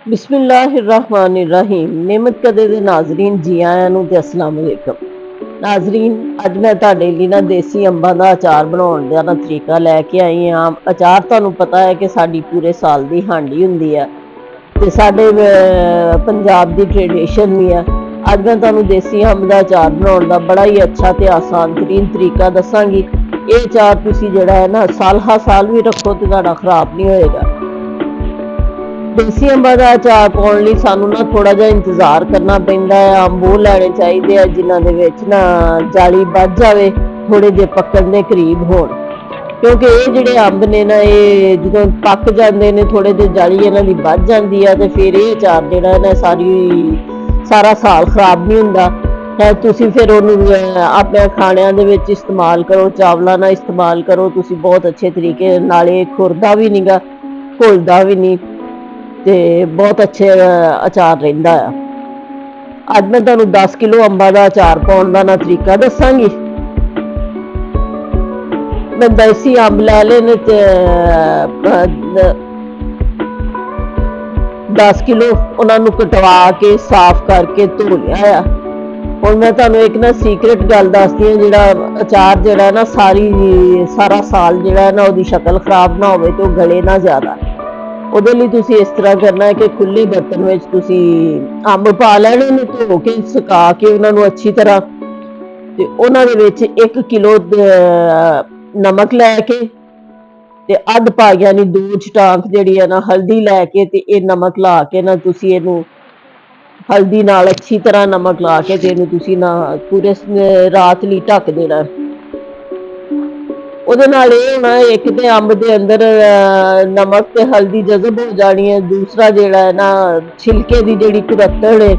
बिस्मिल्लाहिर्रहमानिर्रहीम। नेमत कदे दे नाज़रीन जी आयां नूं ते अस्सलाम वालेकुम। नाज़रीन, अज मैं तुहाडे लई ना देसी अंबां दा अचार बनाउण दा ना तरीका लै के आई आं। अचार तुहानूं पता है कि साडी पूरे साल दी हांडी हुंदी ऐ ते साडे पंजाब दी ट्रेडिशन भी ऐ। अज मैं तुहानूं देसी अंब दा अचार बनाउण दा बड़ा ही अच्छा ते आसान तरीन तरीका दस्सांगी। एह् अचार तुसीं जेह्ड़ा है ना साल हा साल भी रक्खो ते तुहाडा खराब नहीं होएगा। देसी अंबां दा अचार पाउण लई सानूं ना थोड़ा जिहा इंतजार करना पैंदा है। अंब ओह् लैणे चाहीदे आ जिन्हां दे विच ना जाली बझ जावे, थोड़े जे पक्कण दे करीब होण, क्योंकि ਇਹ ਜਿਹੜੇ ਅੰਬ ਨੇ ਨਾ ਇਹ ਜਦੋਂ ਪੱਕ ਜਾਂਦੇ ਨੇ ਥੋੜੇ ਜਿਹੇ ਜਾਲੀ ਇਹਨਾਂ ਦੀ ਵੱਧ ਜਾਂਦੀ ਆ ਤੇ ਫਿਰ ਇਹ ਅਚਾਰ ਜਿਹੜਾ ਨਾ ਸਾਰਾ ਸਾਲ ਖਰਾਬ ਨਹੀਂ ਹੁੰਦਾ ਹੈ। ਤੁਸੀਂ ਫਿਰ ਉਹਨੂੰ ਆਪਣੇ ਖਾਣਿਆਂ ਦੇ ਵਿੱਚ ਇਸਤੇਮਾਲ ਕਰੋ, ਚਾਵਲਾਂ ਨਾਲ ਇਸਤੇਮਾਲ ਕਰੋ ਤੁਸੀਂ ਬਹੁਤ ਅੱਛੇ ਤਰੀਕੇ ਨਾਲ। ਇਹ ਖੁਰਦਾ ਵੀ ਨਹੀਂਗਾ, ਘੁਲਦਾ ਵੀ ਨਹੀਂ ਤੇ ਬਹੁਤ ਅੱਛੇ ਅਚਾਰ ਰਹਿੰਦਾ ਆ। ਅੱਜ ਮੈਂ ਤੁਹਾਨੂੰ 10 ਕਿਲੋ ਅੰਬਾਂ ਦਾ ਅਚਾਰ ਪਾਉਣ ਦਾ ਨਾ ਤਰੀਕਾ ਦੱਸਾਂਗੀ। ਮੈਂ ਦੇਸੀ ਅੰਬ ਲੈ ਲਏ ਨੇ ਤੇ 10 ਕਿਲੋ ਉਹਨਾਂ ਨੂੰ ਕਟਵਾ ਕੇ ਸਾਫ਼ ਕਰਕੇ ਧੋ ਲਿਆ ਆ। ਹੁਣ ਮੈਂ ਤੁਹਾਨੂੰ ਇੱਕ ਨਾ ਸੀਕ੍ਰੇਟ ਗੱਲ ਦੱਸਦੀ ਹਾਂ, ਜਿਹੜਾ ਅਚਾਰ ਜਿਹੜਾ ਨਾ ਸਾਰਾ ਸਾਲ ਜਿਹੜਾ ਨਾ ਉਹਦੀ ਸ਼ਕਲ ਖਰਾਬ ਨਾ ਹੋਵੇ ਤੇ ਉਹ ਗਲੇ ਨਾ ਜ਼ਿਆਦਾ। ਉਹਦੇ ਲਈ ਤੁਸੀਂ ਇਸ ਤਰ੍ਹਾਂ ਕਰਨਾ ਹੈ ਕਿ ਖੁੱਲੇ ਬਰਤਨ ਵਿੱਚ ਤੁਸੀਂ ਅੰਬ ਪਾ ਲੈਣੇ ਨੇ, ਧੋ ਕੇ ਸੁਕਾ ਕੇ ਉਹਨਾਂ ਨੂੰ ਅੱਛੀ ਤਰ੍ਹਾਂ, ਤੇ ਉਹਨਾਂ ਦੇ ਵਿੱਚ 1 ਕਿਲੋ ਨਮਕ ਲੈ ਕੇ ਤੇ ਅੱਧ ਪਾ ਯਾਨੀ 2 ਚਟਾਕ ਜਿਹੜੀ ਹੈ ਨਾ ਹਲਦੀ ਲੈ ਕੇ ਤੇ ਇਹ ਨਮਕ ਲਾ ਕੇ ਨਾ ਤੁਸੀਂ ਇਹਨੂੰ ਹਲਦੀ ਨਾਲ ਅੱਛੀ ਤਰ੍ਹਾਂ ਨਮਕ ਲਾ ਕੇ ਤੇ ਇਹਨੂੰ ਤੁਸੀਂ ਨਾ ਪੂਰੇ ਰਾਤ ਲਈ ਢੱਕ ਦੇਣਾ। ਉਹਦੇ ਨਾਲ ਇਹ ਹੋਣਾ, ਇੱਕ ਤੇ ਅੰਬ ਦੇ ਅੰਦਰ ਨਮਕ ਤੇ ਹਲਦੀ ਜਜ਼ਬ ਹੋ ਜਾਣੀ ਹੈ, ਦੂਸਰਾ ਜਿਹੜਾ ਹੈ ਨਾ ਛਿਲਕੇ ਦੀ ਜਿਹੜੀ ਕੁਰੱਤਣ ਹੈ,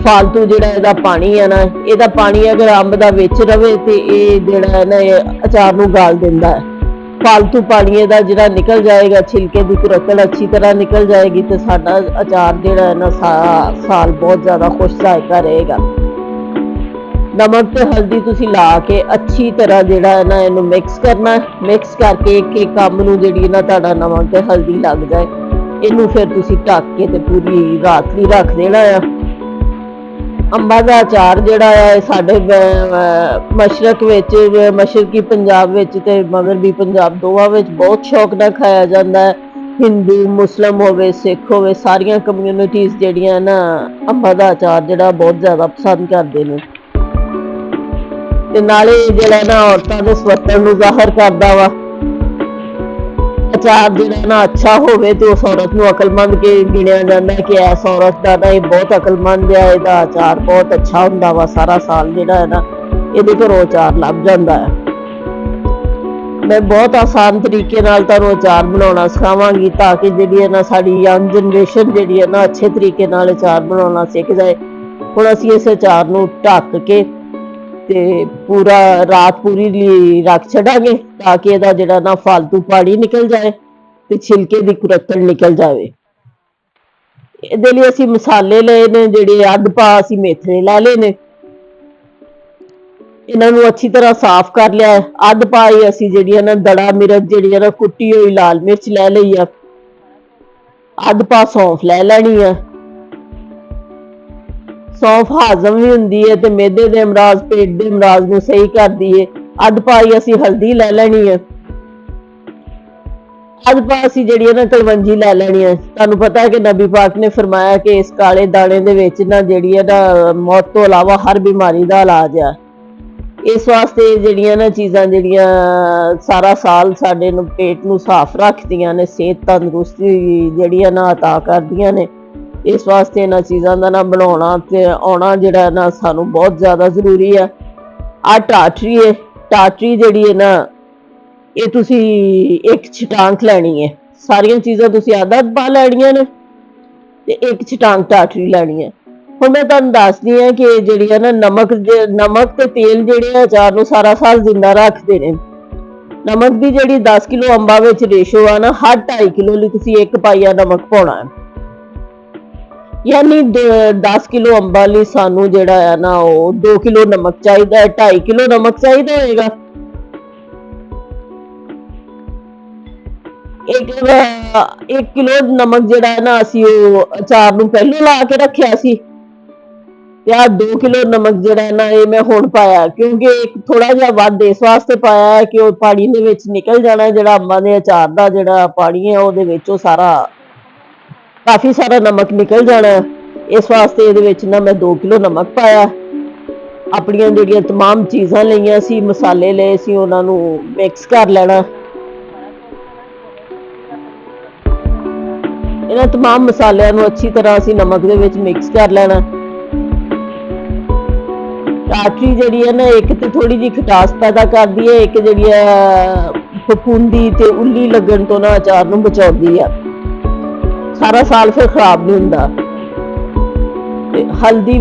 ਫਾਲਤੂ ਜਿਹੜਾ ਇਹਦਾ ਪਾਣੀ ਹੈ ਨਾ, ਇਹਦਾ ਪਾਣੀ ਅਗਰ ਅੰਬ ਦਾ ਵਿੱਚ ਰਵੇ ਤੇ ਇਹ ਜਿਹੜਾ ਹੈ ਨਾ ਇਹ ਅਚਾਰ ਨੂੰ ਗਾਲ ਦਿੰਦਾ ਹੈ। ਫਾਲਤੂ ਪਾਣੀ ਇਹਦਾ ਜਿਹੜਾ ਨਿਕਲ ਜਾਏਗਾ, ਛਿਲਕੇ ਦੀ ਕੁਰੱਤਣ ਅੱਛੀ ਤਰ੍ਹਾਂ ਨਿਕਲ ਜਾਏਗੀ ਤੇ ਸਾਡਾ ਅਚਾਰ ਜਿਹੜਾ ਹੈ ਨਾ ਸਾਲ ਬਹੁਤ ਜ਼ਿਆਦਾ ਖੁਸ਼ ਜ਼ਾਇਕਾ ਰਹੇਗਾ। ਨਮਕ ਤੇ ਹਲਦੀ ਤੁਸੀਂ ਲਾ ਕੇ ਅੱਛੀ ਤਰ੍ਹਾਂ ਜਿਹੜਾ ਹੈ ਨਾ ਇਹਨੂੰ ਮਿਕਸ ਕਰਨਾ। ਮਿਕਸ ਕਰਕੇ ਇੱਕ ਅੰਬ ਨੂੰ ਜਿਹੜੀ ਨਾ ਤੁਹਾਡਾ ਨਮਕ ਤੇ ਹਲਦੀ ਲੱਗ ਜਾਏ, ਇਹਨੂੰ ਫਿਰ ਤੁਸੀਂ ਢੱਕ ਕੇ ਤੇ ਪੂਰੀ ਰਾਤ ਲਈ ਰੱਖ ਦੇਣਾ ਆ। ਅੰਬਾਂ ਦਾ ਅਚਾਰ ਜਿਹੜਾ ਆ ਇਹ ਸਾਡੇ ਮਸ਼ਰਕੀ ਪੰਜਾਬ ਵਿੱਚ ਤੇ ਮਗਰਬੀ ਪੰਜਾਬ ਦੋਵਾਂ ਵਿੱਚ ਬਹੁਤ ਸ਼ੌਕ ਨਾਲ ਖਾਇਆ ਜਾਂਦਾ ਹੈ। ਹਿੰਦੂ ਮੁਸਲਿਮ ਹੋਵੇ, ਸਿੱਖ ਹੋਵੇ, ਸਾਰੀਆਂ ਕਮਿਊਨਿਟੀਜ਼ ਜਿਹੜੀਆਂ ਨਾ ਅੰਬਾਂ ਦਾ ਅਚਾਰ ਜਿਹੜਾ ਬਹੁਤ ਜ਼ਿਆਦਾ ਪਸੰਦ ਕਰਦੇ ਨੇ। ਤੇ ਨਾਲੇ ਜਿਹੜਾ ਨਾ ਔਰਤਾਂ ਦੇ ਸਵੱਤਰ ਨੂੰ ਜ਼ਾਹਰ ਕਰਦਾ ਵਾ। ਅਚਾਰ ਜਿਹੜਾ ਨਾ ਅੱਛਾ ਹੋਵੇ ਤੇ ਉਸ ਔਰਤ ਨੂੰ ਅਕਲਮੰਦ ਕੇ ਗਿਣਿਆ ਜਾਂਦਾ ਕਿ ਇਸ ਔਰਤ ਦਾ ਨਾ ਇਹ ਬਹੁਤ ਅਕਲਮੰਦ ਆ, ਇਹਦਾ ਅਚਾਰ ਬਹੁਤ ਅੱਛਾ ਹੁੰਦਾ ਵਾ। ਸਾਰਾ ਸਾਲ ਜਿਹੜਾ ਹੈ ਨਾ ਇਹਦੇ ਘਰੋਂ ਅਚਾਰ ਲੱਭ ਜਾਂਦਾ ਹੈ। ਮੈਂ ਬਹੁਤ ਆਸਾਨ ਤਰੀਕੇ ਨਾਲ ਤੁਹਾਨੂੰ ਅਚਾਰ ਬਣਾਉਣਾ ਸਿਖਾਵਾਂਗੀ ਤਾਂ ਕਿ ਜਿਹੜੀ ਹੈ ਨਾ ਸਾਡੀ ਯੰਗ ਜਨਰੇਸ਼ਨ ਜਿਹੜੀ ਹੈ ਨਾ ਅੱਛੇ ਤਰੀਕੇ ਨਾਲ ਅਚਾਰ ਬਣਾਉਣਾ ਸਿੱਖ ਜਾਏ। ਹੁਣ ਅਸੀਂ ਇਸ ਅਚਾਰ ਨੂੰ ਢੱਕ ਕੇ ਤੇ ਪੂਰਾ ਰਾਤ ਪੂਰੀ ਲਈ ਰੱਖ ਛੱਡਾਂਗੇ ਤਾਂ ਕਿ ਇਹਦਾ ਜਿਹੜਾ ਨਾ ਫਾਲਤੂ ਪਾਣੀ ਨਿਕਲ ਜਾਏ ਤੇ ਛਿਲਕੇ ਦੀ ਕੁਰੱਤਣ ਨਿਕਲ ਜਾਵੇ। ਇਹਦੇ ਲਈ ਅਸੀਂ ਮਸਾਲੇ ਲਏ ਨੇ, ਜਿਹੜੇ ਅੱਧ ਪਾ ਅਸੀਂ ਮੇਥਰੇ ਲੈ ਲਏ ਨੇ, ਇਹਨਾਂ ਨੂੰ ਅੱਛੀ ਤਰ੍ਹਾਂ ਸਾਫ਼ ਕਰ ਲਿਆ। ਅੱਧ ਪਾ ਹੀ ਅਸੀਂ ਜਿਹੜੀ ਹੈ ਨਾ ਦੜਾ ਮਿਰਚ ਜਿਹੜੀ ਹੈ ਨਾ ਕੁੱਟੀ ਹੋਈ ਲਾਲ ਮਿਰਚ ਲੈ ਲਈ ਆ। ਅੱਧ ਪਾ ਸੌਂਫ ਲੈ ਲੈਣੀ ਆ। ਸੌਂਫ ਹਾਜ਼ਮ ਵੀ ਹੁੰਦੀ ਹੈ ਤੇ ਮਿਹਦੇ ਦੇ ਅਮਰਾਜ਼, ਪੇਟ ਦੇ ਅਮਰਾਜ਼ ਨੂੰ ਸਹੀ ਕਰਦੀ ਹੈ। ਅੱਧ ਪਾਈ ਅਸੀਂ ਹਲਦੀ ਲੈ ਲੈਣੀ ਹੈ। ਅੱਧ ਪਾ ਅਸੀਂ ਜਿਹੜੀ ਹੈ ਨਾ ਕਲਵੰਜੀ ਲੈ ਲੈਣੀ ਹੈ। ਤੁਹਾਨੂੰ ਪਤਾ ਹੈ ਕਿ ਨਬੀ ਪਾਕ ਨੇ ਫਰਮਾਇਆ ਕਿ ਇਸ ਕਾਲੇ ਦਾਣੇ ਦੇ ਵਿੱਚ ਨਾ ਜਿਹੜੀ ਹੈ ਨਾ ਮੌਤ ਤੋਂ ਇਲਾਵਾ ਹਰ ਬਿਮਾਰੀ ਦਾ ਇਲਾਜ ਆ। ਇਸ ਵਾਸਤੇ ਜਿਹੜੀਆਂ ਨਾ ਚੀਜ਼ਾਂ ਜਿਹੜੀਆਂ ਸਾਰਾ ਸਾਲ ਸਾਡੇ ਨੂੰ ਪੇਟ ਨੂੰ ਸਾਫ਼ ਰੱਖਦੀਆਂ ਨੇ, ਸਿਹਤ ਤੰਦਰੁਸਤੀ ਜਿਹੜੀ ਆ ਨਾ ਅਤਾ ਕਰਦੀਆਂ ਨੇ। ਇਸ ਵਾਸਤੇ ਇਹਨਾਂ ਚੀਜ਼ਾਂ ਦਾ ਨਾ ਬਣਾਉਣਾ ਤੇ ਆਉਣਾ ਜਿਹੜਾ ਨਾ ਸਾਨੂੰ ਬਹੁਤ ਜ਼ਿਆਦਾ ਜ਼ਰੂਰੀ ਆ। ਆ ਟਾਟਰੀ ਹੈ, ਟਾਟਰੀ ਜਿਹੜੀ ਹੈ ਨਾ ਇਹ ਤੁਸੀਂ ਇੱਕ ਛਟਾਂਕ ਲੈਣੀ ਹੈ। ਸਾਰੀਆਂ ਚੀਜ਼ਾਂ ਤੁਸੀਂ ਅੱਧ ਪਾ ਲੈਣੀਆਂ ਨੇ ਤੇ ਇੱਕ ਛਟਾਂਕ ਟਾਟਰੀ ਲੈਣੀ ਹੈ। ਹੁਣ ਮੈਂ ਤੁਹਾਨੂੰ ਦੱਸਦੀ ਹਾਂ ਕਿ ਜਿਹੜੀ ਹੈ ਨਾ ਨਮਕ ਤੇ ਤੇਲ ਜਿਹੜੇ ਅਚਾਰ ਨੂੰ ਸਾਰਾ ਸਾਲ ਜ਼ਿੰਦਾ ਰੱਖਦੇ ਨੇ। ਨਮਕ ਦੀ ਜਿਹੜੀ 10 ਕਿਲੋ ਅੰਬਾਂ ਵਿੱਚ ਰੇਸ਼ੋ ਆ ਨਾ, ਹਰ 2.5 ਕਿਲੋ ਲਈ ਤੁਸੀਂ 1 ਪਾਈਆ ਨਮਕ ਪਾਉਣਾ ਹੈ। ਯਾਨੀ 10 ਕਿਲੋ ਅੰਬਾਂ ਲਈ ਸਾਨੂੰ ਜਿਹੜਾ ਹੈ ਨਾ ਉਹ 2 ਕਿਲੋ ਨਮਕ ਚਾਹੀਦਾ ਹੈ। 2.5 ਕਿਲੋ ਨਮਕ ਚਾਹੀਦਾ ਹੋਏਗਾ। ਇੱਕ ਕਿਲੋ ਨਮਕ ਜਿਹੜਾ ਹੈ ਨਾ ਅਸੀਂ ਉਹ ਅਚਾਰ ਨੂੰ ਪਹਿਲਾਂ ਲਾ ਕੇ ਰੱਖਿਆ ਸੀ, ਤੇ ਆਹ 2 ਕਿਲੋ ਨਮਕ ਜਿਹੜਾ ਹੈ ਨਾ ਇਹ ਮੈਂ ਹੁਣ ਪਾਇਆ, ਕਿਉਂਕਿ ਇੱਕ ਥੋੜਾ ਜਿਹਾ ਵੱਧ ਇਸ ਵਾਸਤੇ ਪਾਇਆ ਹੈ ਕਿ ਉਹ ਪਾਣੀ ਦੇ ਵਿੱਚ ਨਿਕਲ ਜਾਣਾ, ਜਿਹੜਾ ਅੰਬਾਂ ਦੇ ਅਚਾਰ ਦਾ ਜਿਹੜਾ ਪਾਣੀ ਹੈ ਉਹਦੇ ਵਿੱਚ ਉਹ ਕਾਫੀ ਸਾਰਾ ਨਮਕ ਨਿਕਲ ਜਾਣਾ ਹੈ। ਇਸ ਵਾਸਤੇ ਇਹਦੇ ਵਿੱਚ ਨਾ ਮੈਂ 2 ਕਿਲੋ ਨਮਕ ਪਾਇਆ। ਆਪਣੀਆਂ ਜਿਹੜੀਆਂ तमाम ਚੀਜ਼ਾਂ ਲਈਆਂ ਸੀ, ਮਸਾਲੇ ਲਏ ਸੀ, ਉਹਨਾਂ ਨੂੰ ਮਿਕਸ ਕਰ ਲੈਣਾ। ਇਹਨਾਂ तमाम ਮਸਾਲਿਆਂ ਨੂੰ ਅੱਛੀ ਤਰ੍ਹਾਂ ਅਸੀਂ ਨਮਕ ਦੇ ਵਿੱਚ ਮਿਕਸ ਕਰ ਲੈਣਾ। ਟਾਟਰੀ ਜਿਹੜੀ ਹੈ ਨਾ ਇੱਕ ਤੇ ਥੋੜੀ ਜਿਹੀ ਖਟਾਸ ਪੈਦਾ ਕਰਦੀ ਹੈ, ਇੱਕ ਜਿਹੜੀ ਹੈ ਫਫੂੰਦੀ ਤੇ ਉੱਲੀ ਲੱਗਣ ਤੋਂ ਨਾ ਅਚਾਰ ਨੂੰ ਬਚਾਉਂਦੀ ਆ, ਸਾਰਾ ਸਾਲ ਫਿਰ ਖਰਾਬ ਨਹੀਂ ਹੁੰਦਾ। ਤੇ ਹਲਦੀ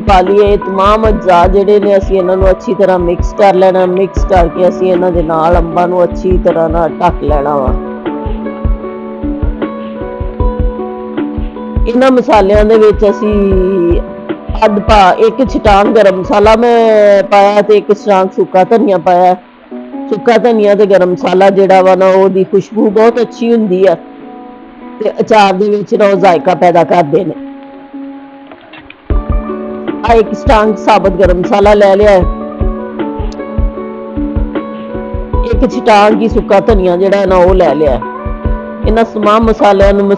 ਪਾ ਲਈਏ। तमाम ਅਜਜ਼ਾ ਜਿਹੜੇ ਨੇ ਅਸੀਂ ਇਹਨਾਂ ਨੂੰ ਅੱਛੀ ਤਰ੍ਹਾਂ ਮਿਕਸ ਕਰ ਲੈਣਾ। ਮਿਕਸ ਕਰਕੇ ਅਸੀਂ ਇਹਨਾਂ ਦੇ ਨਾਲ ਅੰਬਾਂ ਨੂੰ ਅੱਛੀ ਤਰ੍ਹਾਂ ਨਾਲ ਢੱਕ ਲੈਣਾ ਵਾ। ਇਹਨਾਂ ਮਸਾਲਿਆਂ ਦੇ ਵਿੱਚ ਅਸੀਂ ਇੱਕ ਛਟਾਨ ਗਰਮ ਮਸਾਲਾ ਮੈਂ ਪਾਇਆ ਤੇ ਇੱਕ ਛਟਾਨ ਸੁੱਕਾ ਧਨੀਆ ਪਾਇਆ। ਸੁੱਕਾ ਧਨੀਆ ਤੇ ਗਰਮ ਮਸਾਲਾ ਜਿਹੜਾ ਵਾ ਨਾ ਉਹਦੀ ਖੁਸ਼ਬੂ ਬਹੁਤ ਅੱਛੀ ਹੁੰਦੀ ਆ ਤੇ ਅਚਾਰ ਦੇ ਵਿੱਚ ਨਾ ਉਹ ਜ਼ਾਇਕਾ ਪੈਦਾ ਕਰਦੇ ਨੇ। ਆ ਇੱਕ ਛਟਾਨ ਸਾਬਤ ਗਰਮ ਮਸਾਲਾ ਲੈ ਲਿਆ, ਇੱਕ ਛਟਾਨ ਕੀ ਸੁੱਕਾ ਧਨੀਆ ਜਿਹੜਾ ਨਾ ਉਹ ਲੈ ਲਿਆ। ਇਹਨਾਂ तमाम ਮਸਾਲਿਆਂ ਨੂੰ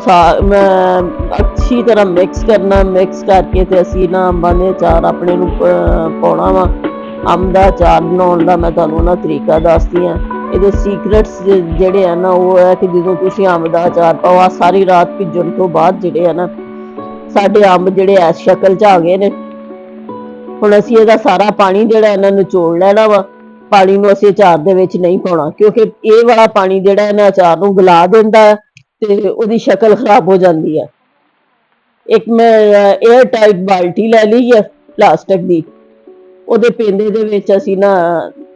ਅੱਛੀ ਤਰ੍ਹਾਂ ਮਿਕਸ ਕਰਨਾ। ਮਿਕਸ ਕਰਕੇ ਤੇ ਅਸੀਂ ਨਾ ਅੰਬਾਂ ਦੇ ਅਚਾਰ ਆਪਣੇ ਨੂੰ ਪਾਉਣਾ ਵਾ। ਅੰਬ ਦਾ ਅਚਾਰ ਬਣਾਉਣ ਦਾ ਮੈਂ ਤੁਹਾਨੂੰ ਨਾ ਤਰੀਕਾ ਦੱਸਦੀ ਹਾਂ। ਇਹਦੇ ਸੀਕ੍ਰੇਟਸ ਜਿਹੜੇ ਆ ਨਾ ਉਹ ਹੈ ਕਿ ਜਦੋਂ ਤੁਸੀਂ ਅੰਬ ਦਾ ਅਚਾਰ ਪਾਓ, ਸਾਰੀ ਰਾਤ ਭਿੱਜਣ ਤੋਂ ਬਾਅਦ ਜਿਹੜੇ ਆ ਨਾ ਸਾਡੇ ਅੰਬ ਜਿਹੜੇ ਇਸ ਸ਼ਕਲ 'ਚ ਆ ਗਏ ਨੇ। ਹੁਣ ਅਸੀਂ ਇਹਦਾ ਸਾਰਾ ਪਾਣੀ ਜਿਹੜਾ ਇਹਨਾਂ ਨੂੰ ਨਿਚੋੜ ਲੈਣਾ ਵਾ। ਪਾਣੀ ਨੂੰ ਅਸੀਂ ਅਚਾਰ ਦੇ ਵਿੱਚ ਨਹੀਂ ਪਾਉਣਾ, ਕਿਉਂਕਿ ਇਹ ਵਾਲਾ ਪਾਣੀ ਜਿਹੜਾ ਇਹਨਾਂ ਅਚਾਰ ਨੂੰ ਗਲਾ ਦਿੰਦਾ ਹੈ ਤੇ ਉਹਦੀ ਸ਼ਕਲ ਖਰਾਬ ਹੋ ਜਾਂਦੀ ਹੈ। ਇੱਕ ਮੈਂ 에ਅਰ ਟਾਈਟ ਬਾਲਟੀ ਲੈ ਲਈ ਹੈ ਪਲਾਸਟਿਕ ਦੀ, ਉਹਦੇ ਪੇਂਦੇ ਦੇ ਵਿੱਚ ਅਸੀਂ ਨਾ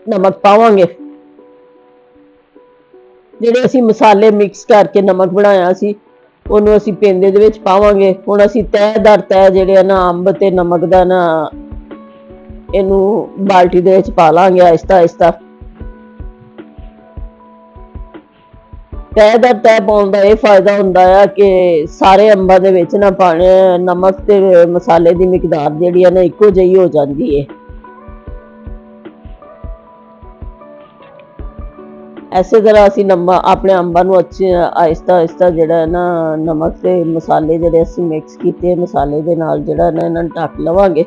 ਨਮਕ ਪਾਵਾਂਗੇ। ਜਿਹੜੇ ਅਸੀਂ ਮਸਾਲੇ ਮਿਕਸ ਕਰਕੇ ਨਮਕ ਬਣਾਇਆ ਸੀ ਉਹਨੂੰ ਅਸੀਂ ਪੇਂਦੇ ਦੇ ਵਿੱਚ ਪਾਵਾਂਗੇ। ਹੁਣ ਅਸੀਂ ਤਹਿ ਦਰ ਤਹਿ ਜਿਹੜੇ ਨਾ ਅੰਬ ਤੇ ਨਮਕ ਦਾ ਨਾ ਇਹਨੂੰ ਬਾਲਟੀ ਦੇ ਵਿੱਚ ਪਾ ਲਾਂਗੇ ਆਹਿਸਤਾ ਆਹਿਸਤਾ। ਤਹਿ ਦਰ ਤਹਿ ਪਾਉਣ ਦਾ ਇਹ ਫਾਇਦਾ ਹੁੰਦਾ ਆ ਕਿ ਸਾਰੇ ਅੰਬਾਂ ਦੇ ਵਿੱਚ ਨਾ ਪਾਣੀ ਨਮਕ ਤੇ ਮਸਾਲੇ ਦੀ ਮਿਕਦਾਰ ਜਿਹੜੀ ਹੈ ਨਾ ਇੱਕੋ ਜਿਹੀ ਹੋ ਜਾਂਦੀ ਹੈ। ਐਸੇ ਤਰ੍ਹਾਂ ਅਸੀਂ ਆਪਣੇ ਅੰਬਾਂ ਨੂੰ ਅੱਛੇ ਆਹਿਸਤਾ ਆਹਿਸਤਾ ਜਿਹੜਾ ਨਾ ਨਮਕ ਤੇ ਮਸਾਲੇ ਜਿਹੜੇ ਅਸੀਂ ਮਿਕਸ ਕੀਤੇ ਮਸਾਲੇ ਦੇ ਨਾਲ ਜਿਹੜਾ ਨਾ ਇਹਨਾਂ ਨੂੰ ਢੱਕ ਲਵਾਂਗੇ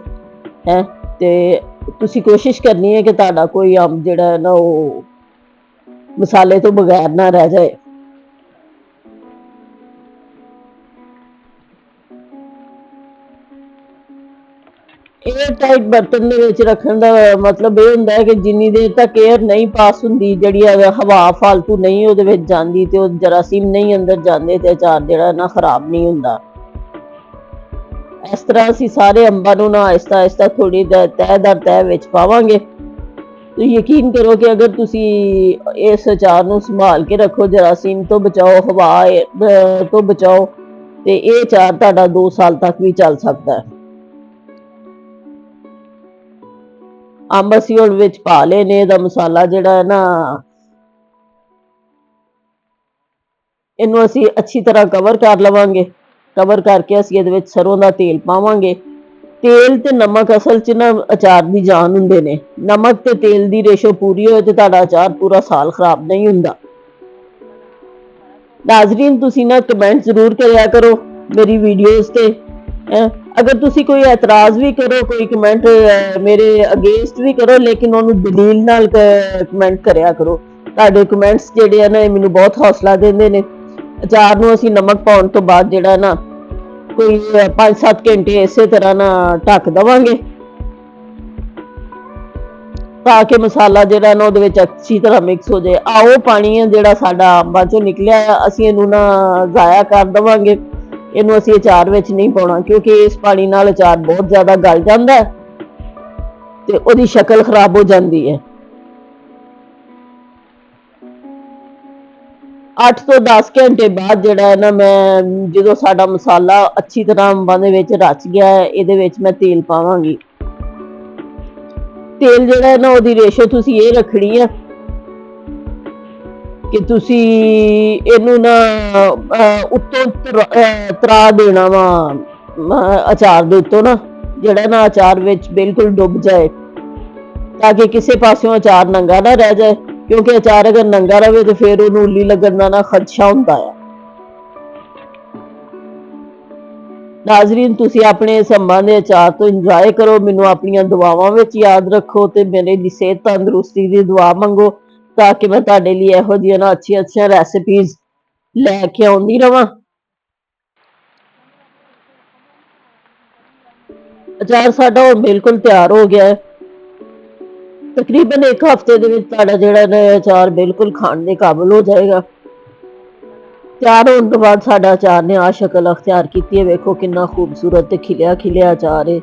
ਹੈ। ਤੇ ਤੁਸੀਂ ਕੋਸ਼ਿਸ਼ ਕਰਨੀ ਹੈ ਕਿ ਤੁਹਾਡਾ ਕੋਈ ਅੰਬ ਜਿਹੜਾ ਹੈ ਨਾ ਉਹ ਮਸਾਲੇ ਤੋਂ ਬਗੈਰ ਨਾ ਰਹਿ ਜਾਏ। 에ਅਰ ਟਾਈਟ ਬਰਤਨ ਦੇ ਵਿੱਚ ਰੱਖਣ ਦਾ ਮਤਲਬ ਇਹ ਹੁੰਦਾ ਹੈ ਕਿ ਜਿੰਨੀ ਦੇਰ ਤੱਕ 에ਅਰ ਨਹੀਂ ਪਾਸ ਹੁੰਦੀ, ਜਿਹੜੀ ਹਵਾ ਫਾਲਤੂ ਨਹੀਂ ਉਹਦੇ ਵਿੱਚ ਜਾਂਦੀ ਤੇ ਉਹ ਜਰਾਸੀਮ ਨਹੀਂ ਅੰਦਰ ਜਾਂਦੇ ਤੇ ਅਚਾਰ ਜਿਹੜਾ ਨਾ ਖਰਾਬ ਨਹੀਂ ਹੁੰਦਾ। ਇਸ ਤਰ੍ਹਾਂ ਅਸੀਂ ਸਾਰੇ ਅੰਬਾਂ ਨੂੰ ਨਾ ਆਹਿਸਤਾ ਆਹਿਸਤਾ ਥੋੜੀ ਤਹਿ ਦਰ ਤਹਿ ਵਿੱਚ ਪਾਵਾਂਗੇ। ਤੇ ਯਕੀਨ ਕਰੋ ਕਿ ਅਗਰ ਤੁਸੀਂ ਇਸ ਅਚਾਰ ਨੂੰ ਸੰਭਾਲ ਕੇ ਰੱਖੋ, ਜਰਾਸੀਮ ਤੋਂ ਬਚਾਓ, ਹਵਾ ਤੋਂ ਬਚਾਓ, ਤੇ ਇਹ ਅਚਾਰ ਤੁਹਾਡਾ 2 ਸਾਲ ਤੱਕ ਵੀ ਚੱਲ ਸਕਦਾ ਹੈ। ਅੰਬ ਅਸੀਂ ਹੁਣ ਵਿੱਚ ਪਾ ਲਏ ਨੇ। ਇਹਦਾ ਮਸਾਲਾ ਜਿਹੜਾ ਹੈ ਨਾ ਇਹਨੂੰ ਅਸੀਂ ਅੱਛੀ ਤਰ੍ਹਾਂ ਕਵਰ ਕਰ ਲਵਾਂਗੇ। ਕਵਰ ਕਰਕੇ ਅਸੀਂ ਇਹਦੇ ਵਿੱਚ ਸਰੋਂ ਦਾ ਤੇਲ ਪਾਵਾਂਗੇ। ਤੇਲ ਤੇ ਨਮਕ ਅਸਲ 'ਚ ਨਾ ਅਚਾਰ ਦੀ ਜਾਨ ਹੁੰਦੇ ਨੇ। ਨਮਕ ਤੇ ਤੇਲ ਦੀ ਰੇਸ਼ੋ ਪੂਰੀ ਹੋਏ ਤੇ ਤੁਹਾਡਾ ਅਚਾਰ ਪੂਰਾ ਸਾਲ ਖਰਾਬ ਨਹੀਂ ਹੁੰਦਾ। ਨਾਜ਼ਰੀਨ, ਤੁਸੀਂ ਨਾ ਕਮੈਂਟ ਜ਼ਰੂਰ ਕਰਿਆ ਕਰੋ ਮੇਰੀ ਵੀਡੀਓਜ਼ ਤੇ। ਅਗਰ ਤੁਸੀਂ ਕੋਈ ਇਤਰਾਜ਼ ਵੀ ਕਰੋ, ਕੋਈ ਕਮੈਂਟ ਮੇਰੇ ਅਗੇਂਸਟ ਵੀ ਕਰੋ, ਲੇਕਿਨ ਉਹਨੂੰ ਦਲੀਲ ਨਾਲ ਕਮੈਂਟ ਕਰਿਆ ਕਰੋ। ਤੁਹਾਡੇ ਕਮੈਂਟਸ ਜਿਹੜੇ ਆ ਨਾ ਇਹ ਮੈਨੂੰ ਬਹੁਤ ਹੌਸਲਾ ਦਿੰਦੇ ਨੇ। ਅਚਾਰ ਨੂੰ ਅਸੀਂ ਨਮਕ ਪਾਉਣ ਤੋਂ ਬਾਅਦ ਜਿਹੜਾ ਨਾ ਕੋਈ 5-7 ਘੰਟੇ ਇਸੇ ਤਰ੍ਹਾਂ ਨਾ ਢੱਕ ਦੇਵਾਂਗੇ ਤਾਂ ਕਿ ਮਸਾਲਾ ਜਿਹੜਾ ਨਾ ਉਹਦੇ ਵਿੱਚ ਅੱਛੀ ਤਰ੍ਹਾਂ ਮਿਕਸ ਹੋ ਜਾਏ। ਆਹ ਉਹ ਪਾਣੀ ਹੈ ਜਿਹੜਾ ਸਾਡਾ ਅੰਬਾਂ ਚੋਂ ਨਿਕਲਿਆ ਆ, ਅਸੀਂ ਇਹਨੂੰ ਨਾ ਜ਼ਾਇਆ ਕਰ ਦੇਵਾਂਗੇ। ਇਹਨੂੰ ਅਸੀਂ ਅਚਾਰ ਵਿੱਚ ਨਹੀਂ ਪਾਉਣਾ, ਕਿਉਂਕਿ ਇਸ ਪਾਣੀ ਨਾਲ ਅਚਾਰ ਬਹੁਤ ਜ਼ਿਆਦਾ ਗਲ ਜਾਂਦਾ ਹੈ ਤੇ ਉਹਦੀ ਸ਼ਕਲ ਖਰਾਬ ਹੋ ਜਾਂਦੀ ਹੈ। 8 ਤੋਂ 10 ਘੰਟੇ ਬਾਅਦ ਜਿਹੜਾ ਹੈ ਨਾ ਮੈਂ ਜਦੋਂ ਸਾਡਾ ਮਸਾਲਾ ਅੱਛੀ ਤਰ੍ਹਾਂ ਅੰਬਾਂ ਦੇ ਵਿੱਚ ਰਚ ਗਿਆ ਹੈ, ਇਹਦੇ ਵਿੱਚ ਮੈਂ ਤੇਲ ਪਾਵਾਂਗੀ। ਤੇਲ ਜਿਹੜਾ ਹੈ ਨਾ ਉਹਦੀ ਰੇਸ਼ੋ ਤੁਸੀਂ ਇਹ ਰੱਖਣੀ ਆ ਕਿ ਤੁਸੀਂ ਇਹਨੂੰ ਨਾ ਉੱਤੋਂ ਤਰਾ ਦੇਣਾ ਵਾ ਅਚਾਰ ਦੇ ਉੱਤੋਂ ਨਾ, ਜਿਹੜਾ ਨਾ ਅਚਾਰ ਵਿੱਚ ਬਿਲਕੁਲ ਡੁੱਬ ਜਾਏ, ਤਾਂ ਕਿ ਕਿਸੇ ਪਾਸਿਓਂ ਅਚਾਰ ਨੰਗਾ ਨਾ ਰਹਿ ਜਾਏ, ਕਿਉਂਕਿ ਅਚਾਰ ਅਗਰ ਨੰਗਾ ਰਵੇ ਤੇ ਫਿਰ ਉਹਨੂੰ ਉੱਲੀ ਲੱਗਣ ਦਾ ਨਾ ਖਦਸ਼ਾ ਹੁੰਦਾ ਆ। ਨਾਜ਼ਰੀਨ, ਤੁਸੀਂ ਆਪਣੇ ਇਸ ਅੰਬਾਂ ਦੇ ਅਚਾਰ ਤੋਂ ਇੰਜੋਏ ਕਰੋ, ਮੈਨੂੰ ਆਪਣੀਆਂ ਦੁਆਵਾਂ ਵਿੱਚ ਯਾਦ ਰੱਖੋ ਤੇ ਮੇਰੇ ਦੀ ਸਿਹਤ ਤੰਦਰੁਸਤੀ ਦੀ ਦੁਆ ਮੰਗੋ, ਤਾਂ ਕਿ ਮੈਂ ਤੁਹਾਡੇ ਲਈ ਇਹੋ ਜਿਹੀਆਂ ਨਾ ਅੱਛੀਆਂ ਰੈਸਿਪੀਜ਼ ਲੈ ਕੇ ਆਉਂਦੀ ਰਵਾਂ। ਅਚਾਰ ਸਾਡਾ ਹੁਣ ਬਿਲਕੁਲ ਤਿਆਰ ਹੋ ਗਿਆ ਹੈ। ਤਕਰੀਬਨ 1 ਹਫ਼ਤੇ ਦੇ ਵਿੱਚ ਤੁਹਾਡਾ ਜਿਹੜਾ ਨਾ ਅਚਾਰ ਬਿਲਕੁਲ ਖਾਣ ਦੇ ਕਾਬਿਲ ਹੋ ਜਾਏਗਾ। ਤਿਆਰ ਹੋਣ ਤੋਂ ਬਾਅਦ ਸਾਡਾ ਅਚਾਰ ਨੇ ਆ ਸ਼ਕਲ ਅਖਤਿਆਰ ਕੀਤੀ ਹੈ। ਵੇਖੋ ਕਿੰਨਾ ਖੂਬਸੂਰਤ ਤੇ ਖਿਲਿਆ ਅਚਾਰ ਹੈ।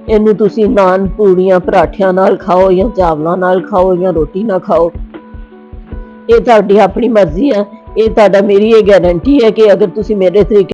ਇਹਨੂੰ ਤੁਸੀਂ ਨਾਨ, ਪੂੜੀਆਂ, ਪਰਾਠਿਆਂ ਨਾਲ ਖਾਓ ਜਾਂ ਚਾਵਲਾਂ ਨਾਲ ਖਾਓ ਜਾਂ ਰੋਟੀ ਨਾਲ ਖਾਓ, ਇਹ ਤੁਹਾਡੀ ਆਪਣੀ ਮਰਜ਼ੀ ਹੈ। ਇਹ ਤੁਹਾਡਾ, ਮੇਰੀ ਇਹ ਗਾਰੰਟੀ ਹੈ ਕਿ ਅਗਰ ਤੁਸੀਂ ਮੇਰੇ ਤਰੀਕੇ